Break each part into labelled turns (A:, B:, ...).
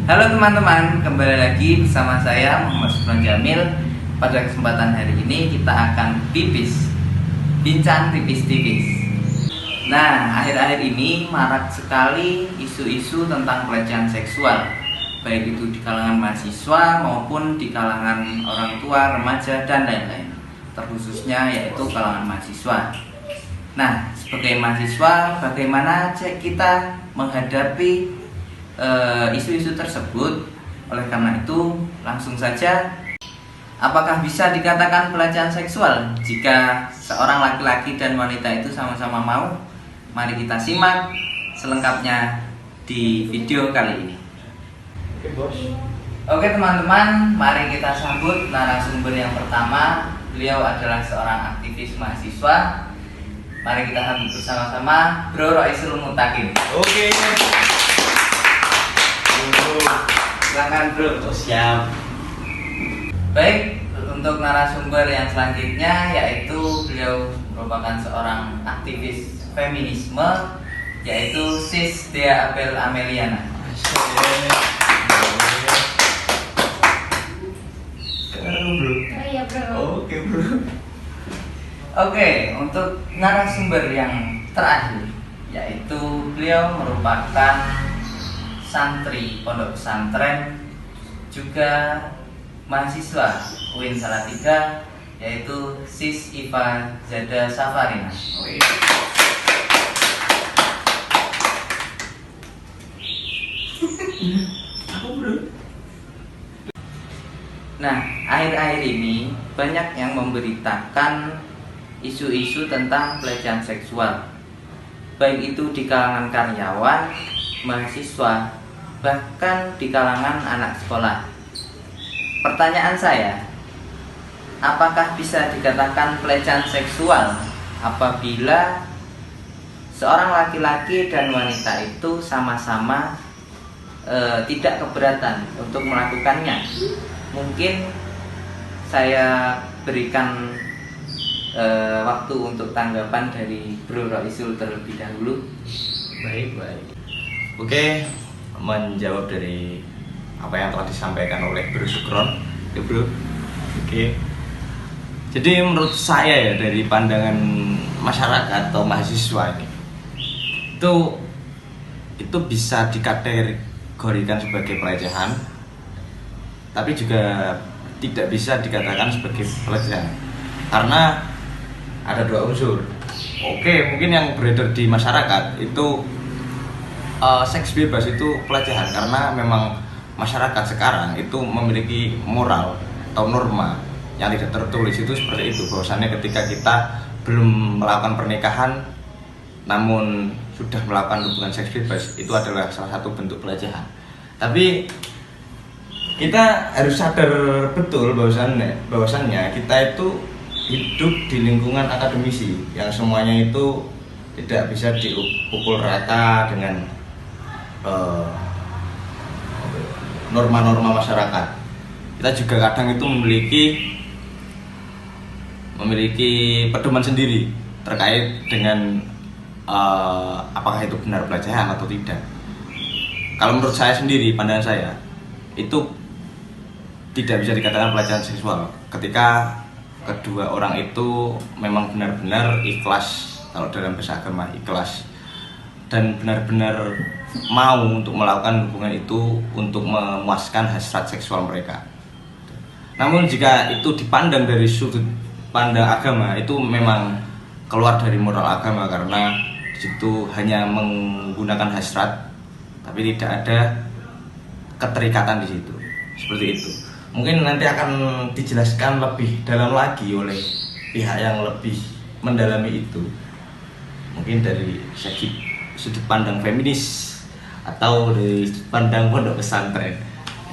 A: Halo teman-teman, kembali lagi bersama saya Muhammad Sufron Jamil. Pada kesempatan hari ini kita akan bincang tipis-tipis. Nah, akhir-akhir ini marak sekali isu-isu tentang pelecehan seksual, baik itu di kalangan mahasiswa maupun di kalangan orang tua, remaja, dan lain-lain. Terkhususnya yaitu kalangan mahasiswa. Nah, sebagai mahasiswa, bagaimana kita menghadapi isu-isu tersebut? Oleh karena itu, langsung saja, apakah bisa dikatakan pelecehan seksual jika seorang laki-laki dan wanita itu sama-sama mau? Mari kita simak selengkapnya di video kali ini.
B: Oke, bos.
A: Oke teman-teman, mari kita sambut narasumber yang pertama. Beliau adalah seorang aktivis mahasiswa. Mari kita sambut bersama-sama Bro Roisul Mutakin.
B: Oke.
A: Silakan Bro.
B: Oh, siap.
A: Baik, untuk narasumber yang selanjutnya yaitu beliau merupakan seorang aktivis feminisme, yaitu Sis Dea Abel Ameliana.
B: Bro.
C: Oh iya bro.
B: Oke, bro.
A: Oke, untuk narasumber yang terakhir yaitu beliau merupakan santri pondok pesantren, juga mahasiswa UIN Salatiga, yaitu Sis Iva Zada Safarina.
B: Apa, bro?
A: Nah, akhir-akhir ini banyak yang memberitakan isu-isu tentang pelecehan seksual, baik itu di kalangan karyawan, mahasiswa, bahkan di kalangan anak sekolah. Pertanyaan saya, apakah bisa dikatakan pelecehan seksual apabila seorang laki-laki dan wanita itu sama-sama tidak keberatan untuk melakukannya? Mungkin saya berikan waktu untuk tanggapan dari Bro Roisul terlebih dahulu.
B: Baik. Oke, menjawab dari apa yang telah disampaikan oleh Bro Sukron, ya bro. Oke. Jadi menurut saya ya, dari pandangan masyarakat atau mahasiswa ini, itu bisa dikategorikan sebagai pelecehan, tapi juga tidak bisa dikatakan sebagai pelecehan karena ada dua unsur. Oke, mungkin yang beredar di masyarakat itu seks bebas itu pelecehan karena memang masyarakat sekarang itu memiliki moral atau norma yang tidak tertulis itu seperti itu, bahwasannya ketika kita belum melakukan pernikahan namun sudah melakukan hubungan seks bebas itu adalah salah satu bentuk pelecehan. Tapi kita harus sadar betul bahwasannya kita itu hidup di lingkungan akademisi yang semuanya itu tidak bisa dipukul rata dengan norma-norma masyarakat. Kita juga kadang itu memiliki pedoman sendiri terkait dengan apakah itu benar pelecehan atau tidak. Kalau menurut saya sendiri, pandangan saya itu tidak bisa dikatakan pelecehan seksual ketika kedua orang itu memang benar-benar ikhlas, kalau dalam bahasa agama ikhlas, dan benar-benar mau untuk melakukan hubungan itu untuk memuaskan hasrat seksual mereka. Namun jika itu dipandang dari sudut pandang agama, itu memang keluar dari moral agama karena disitu hanya menggunakan hasrat, tapi tidak ada keterikatan di situ. Seperti itu. Mungkin nanti akan dijelaskan lebih dalam lagi oleh pihak yang lebih mendalami itu. Mungkin dari segi sudut pandang feminis atau dari sudut pandang pondok pesantren.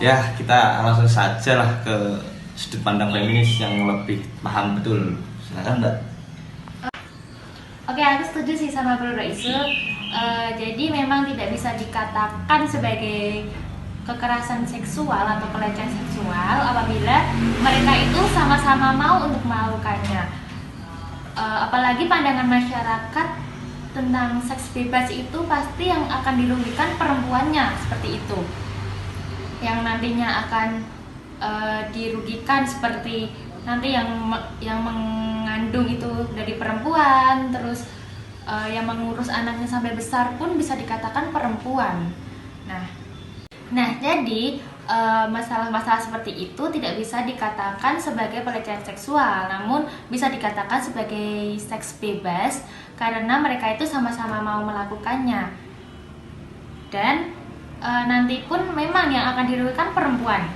B: Ya, kita langsung saja lah ke sudut pandang feminis yang lebih paham betul. Silakan, Mbak.
C: Oke, aku setuju sih sama Bro Roisul. Jadi memang tidak bisa dikatakan sebagai kekerasan seksual atau pelecehan seksual apabila mereka itu sama-sama mau untuk melakukannya. Apalagi pandangan masyarakat tentang seks bebas itu pasti yang akan dirugikan perempuannya, seperti itu. yang nantinya akan dirugikan, seperti nanti yang mengandung itu dari perempuan, terus yang mengurus anaknya sampai besar pun bisa dikatakan perempuan. Nah, jadi masalah-masalah seperti itu tidak bisa dikatakan sebagai pelecehan seksual, namun bisa dikatakan sebagai seks bebas karena mereka itu sama-sama mau melakukannya. Dan nanti pun memang yang akan dirugikan perempuan.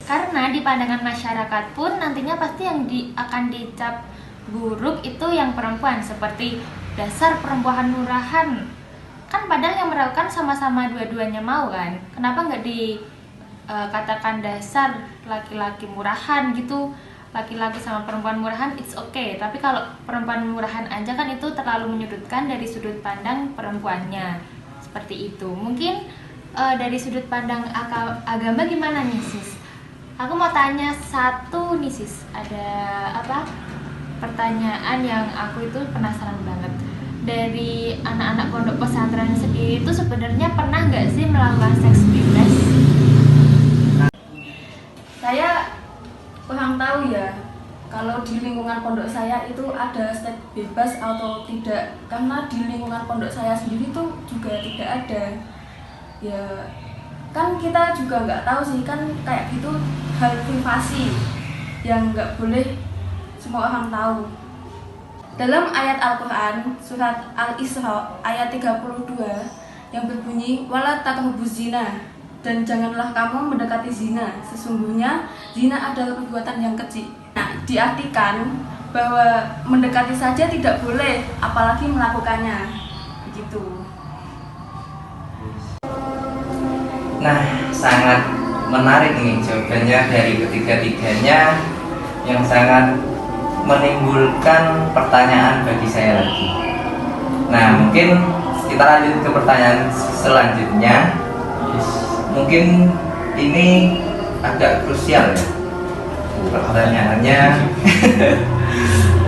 C: Karena di pandangan masyarakat pun nantinya pasti yang akan dicap buruk itu yang perempuan, seperti dasar perempuan murahan. Kan padahal yang melakukan sama-sama dua-duanya mau kan, kenapa nggak dikatakan dasar laki-laki murahan gitu, laki-laki sama perempuan murahan it's okay, tapi kalau perempuan murahan aja kan itu terlalu menyudutkan dari sudut pandang perempuannya, seperti itu. Mungkin dari sudut pandang agama gimana nih sis? Aku mau tanya satu nih sis, ada pertanyaan yang aku itu penasaran banget. Dari anak-anak pondok pesantren sendiri itu sebenarnya pernah nggak sih melakukan seks bebas?
D: Saya kurang tahu ya, kalau di lingkungan pondok saya itu ada seks bebas atau tidak, karena di lingkungan pondok saya sendiri tuh juga tidak ada. Ya kan kita juga nggak tahu sih, kan kayak gitu hal privasi yang nggak boleh semua orang tahu. Dalam ayat Al-Quran, surat Al-Isra ayat 32 yang berbunyi wala taqrabuz zina, dan janganlah kamu mendekati zina, sesungguhnya zina adalah perbuatan yang kecil. Nah, diartikan bahwa mendekati saja tidak boleh, apalagi melakukannya, begitu.
A: Nah, sangat menarik nih jawabannya dari ketiga-tiganya, yang sangat menimbulkan pertanyaan bagi saya lagi. Nah, mungkin kita lanjut ke pertanyaan selanjutnya. Mungkin ini agak krusial ya.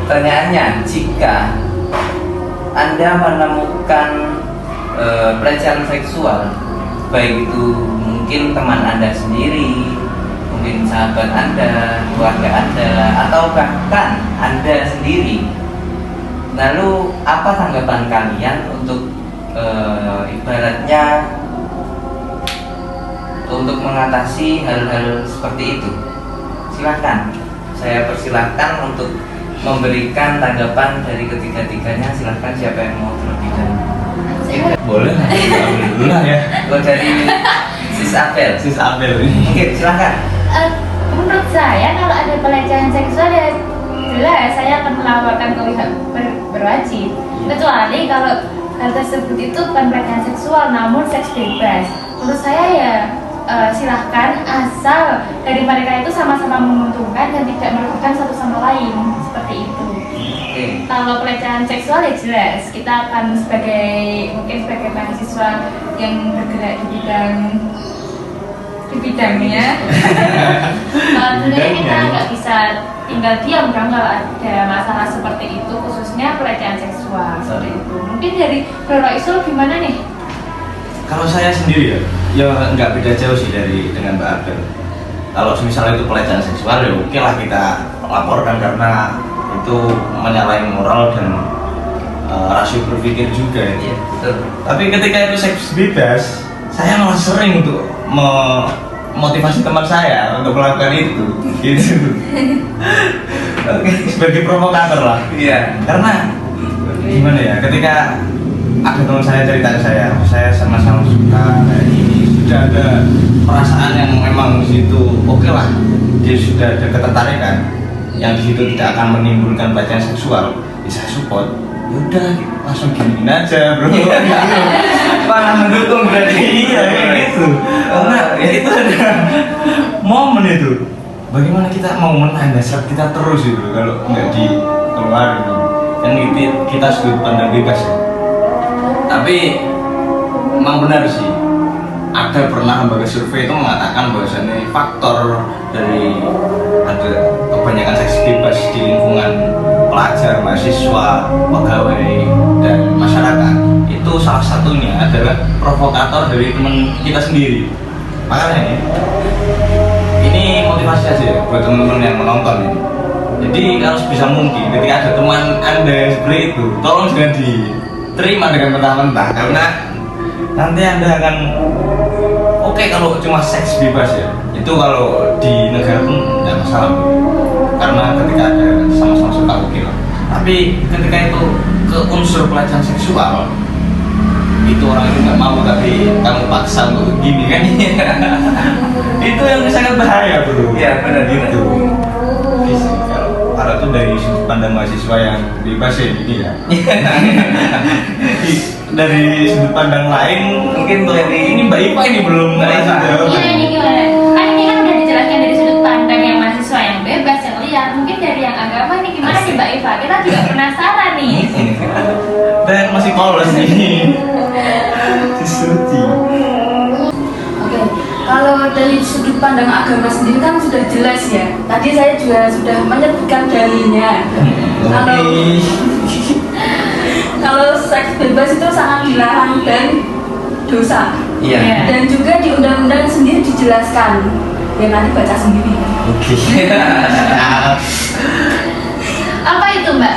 A: Pertanyaannya, jika Anda menemukan pelecehan seksual, baik itu mungkin teman Anda sendiri, mungkin sahabat Anda, keluarga Anda, atau bahkan Anda sendiri, lalu apa tanggapan kalian untuk ibaratnya untuk mengatasi hal-hal seperti itu? Silahkan, saya persilahkan untuk memberikan tanggapan dari ketiga-tiganya. Silahkan, siapa yang mau terlebih dahulu?
B: Boleh lah ya.
A: Lo dari Sis Abel. Mungkin silahkan.
C: Menurut saya kalau ada pelecehan seksual ya jelas saya akan melaporkan ke pihak berwajib. Kecuali kalau hal tersebut itu bukan pelecehan seksual namun seks bebas. Menurut saya ya silahkan, asal dari mereka itu sama-sama menguntungkan dan tidak merugikan satu sama lain, seperti itu. Kalau pelecehan seksual ya jelas kita akan sebagai mahasiswa yang bergerak di bidangnya sebenarnya kita nggak bisa tinggal diam kan kalau ada masalah seperti itu, khususnya pelecehan seksual seperti itu. Mungkin dari Bro Raisul gimana nih?
B: Kalau saya sendiri ya nggak beda jauh sih dengan Mbak Abel. Kalau misalnya itu pelecehan seksual ya oke lah kita laporkan, karena itu menyalahi moral dan rasio berpikir juga ya.
A: Iya, betul.
B: Tapi ketika itu seks bebas, saya malah sering untuk memotivasi teman saya untuk melakukan itu, gitu. Oke, sebagai provokator lah.
A: Iya.
B: Karena gimana ya, ketika ada teman saya cerita ke saya sama-sama suka kayak ini, sudah ada perasaan yang memang di situ oke lah, dia sudah ada ketertarikan yang di situ tidak akan menimbulkan pelecehan seksual, ya saya support. Yaudah, langsung gini aja bro. Malah mendukung berarti. Iya gitu. Karena ya itu ada momen itu. Bagaimana kita mau menahan hasrat kita terus itu kalau nggak dikeluarin. Kan kita sudut pandang bebas ya. Tapi memang benar sih, ada pernah lembaga survei itu mengatakan bahwasannya faktor dari ada kebanyakan seks bebas di lingkungan pelajar, mahasiswa, pegawai, dan masyarakat itu salah satunya adalah provokator dari teman kita sendiri. Makanya ini motivasi aja ya buat teman-teman yang menonton ini. Jadi harus bisa mungkin ketika ada teman Anda yang seperti itu, tolong jangan diterima dengan mentah-mentah, karena nanti Anda akan oke kalau cuma seks bebas ya. Itu kalau di negara pun tidak masalah, karena ketika ada sama-sama suka oke lah. Tapi ketika itu ke unsur pelecehan seksual, itu orang itu nggak mau tapi kamu paksa untuk gini kan itu yang sangat bahaya bro.
A: Iya benar
B: Gitu. Kalau itu dari sudut pandang mahasiswa yang bebas ya ini ya. Dari sudut pandang lain mungkin dari ini Mbak Ipa ini belum merasa jawaban.
C: Iya, ini gimana? Kan ini kan udah dijelaskan dari sudut pandang yang mahasiswa yang bebas, yang liar. Mungkin dari yang agama ini gimana sih Mbak Iva? Kita juga penasaran nih.
B: Dan masih polos nih. Disuci.
D: Oke, kalau dari sudut pandang agama sendiri kan sudah jelas ya. Tadi saya juga sudah menyebutkan dalilnya. Kalau seks bebas itu sangat dilarang dan dosa.
A: Iya.
D: Dan juga di undang-undang sendiri dijelaskan. Ya nanti baca sendiri.
A: Oke.
C: Apa itu Mbak?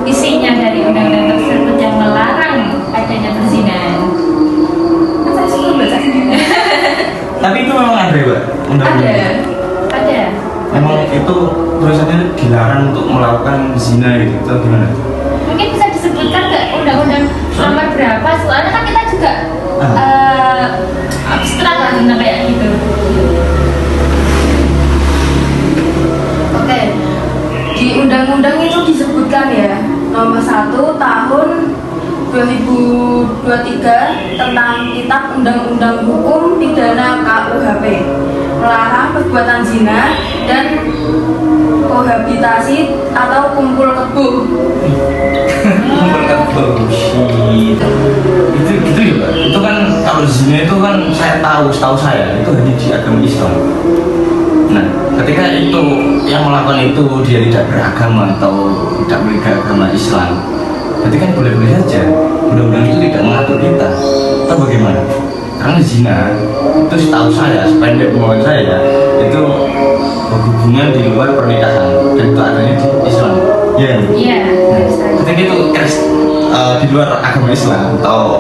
C: Isinya dari undang-undang tersebut yang melarang adanya perzinahan.
D: Kan saya suruh baca sendiri.
B: Tapi itu memang ada ya Mbak? Undang-undang.
C: Ada.
B: Memang itu tulisannya dilarang untuk melakukan zina gitu, atau gimana?
C: Mungkin bisa disebutkan nggak undang-undang nomor berapa? Soalnya kan kita juga abstrak lah tentang kayak gitu.
D: Oke, di undang-undang itu disebutkan ya nomor 1 tahun 2023 tentang Kitab Undang-Undang Hukum Pidana KUHP melarang perbuatan zina dan kohabitasi atau kumpul kebo.
A: Kumpul kebo.
B: Itu ya Mbak? Itu kan kalau zina itu kan setahu saya itu hanya di agama Islam. Nah, ketika itu yang melakukan itu dia tidak beragama atau tidak memiliki agama Islam, berarti kan boleh-boleh saja. Undang-undang itu tidak mengatur kita. Atau bagaimana? Karena zina itu setahu saya, sependek pengetahuan saya, itu berhubungan di luar pernikahan dan itu adanya di Islam. Ya.
C: Iya.
B: Ketika itu di luar agama Islam atau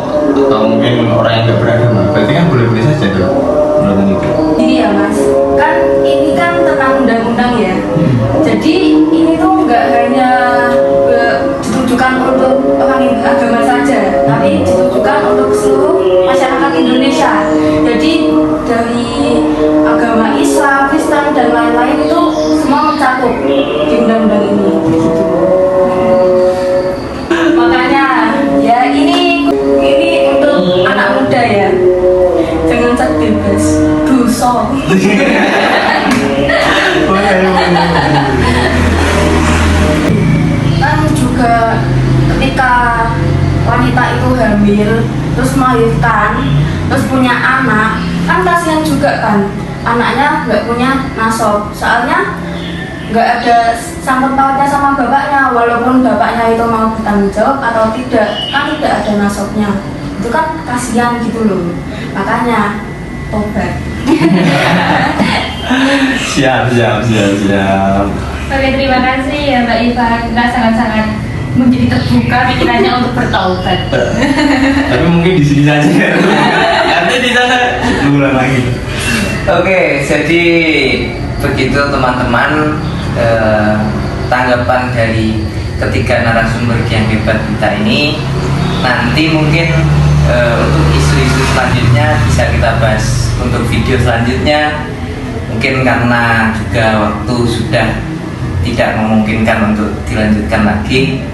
B: mungkin orang yang tidak beragama, berarti kan boleh-boleh saja dong undang-undang itu.
D: Ini ya Mas, kan ini kan tentang undang-undang ya. Jadi ini tuh nggak hanya ditujukan untuk orang agama saja, tapi ditujukan untuk seluruh masyarakat Indonesia. Jadi dari agama Islam, Kristen dan lain-lain itu semua mencakup di undang-undang ini. Gitu. Makanya ya ini untuk anak muda ya, jangan seks bebas, dosa. Kan juga ketika wanita itu hamil terus melahirkan terus punya anak kan kasihan juga kan, anaknya nggak punya nasab soalnya nggak ada sangkut pautnya sama bapaknya, walaupun bapaknya itu mau bertanggung jawab atau tidak kan tidak ada nasabnya, itu kan kasihan gitu loh, makanya tobat.
B: Siap.
C: Oke, terima kasih ya Mbak Iva. Kita sangat-sangat menjadi terbuka pikirannya untuk bertaubat.
B: Tapi mungkin di sini saja. Nanti di sana ulang lagi.
A: Oke, jadi begitu teman-teman tanggapan dari ketiga narasumber yang hebat kita ini. Nanti mungkin untuk isu-isu selanjutnya bisa kita bahas untuk video selanjutnya. Mungkin karena juga waktu sudah tidak memungkinkan untuk dilanjutkan lagi,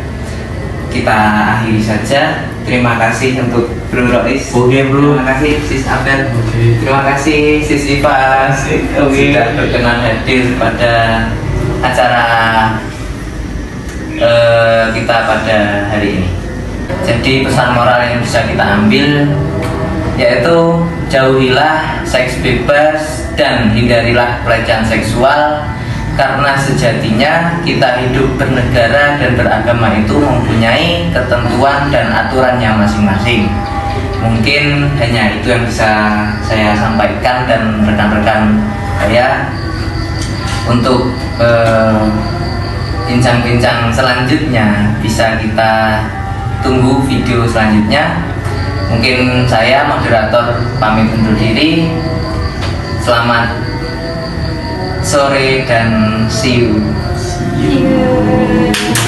A: kita akhiri saja. Terima kasih untuk Bro Rois.
B: Oke, Bro.
A: Terima kasih Sis Abel.
B: Oke.
A: Terima kasih Sis Iva. Sudah berkenan hadir pada acara kita pada hari ini. Jadi pesan moral yang bisa kita ambil yaitu jauhilah seks bebas dan hindarilah pelecehan seksual, karena sejatinya kita hidup bernegara dan beragama itu mempunyai ketentuan dan aturannya masing-masing. Mungkin hanya itu yang bisa saya sampaikan, dan rekan-rekan saya untuk bincang-bincang selanjutnya bisa kita tunggu video selanjutnya. Mungkin saya moderator pamit undur diri. Selamat sore dan see you.
C: See you.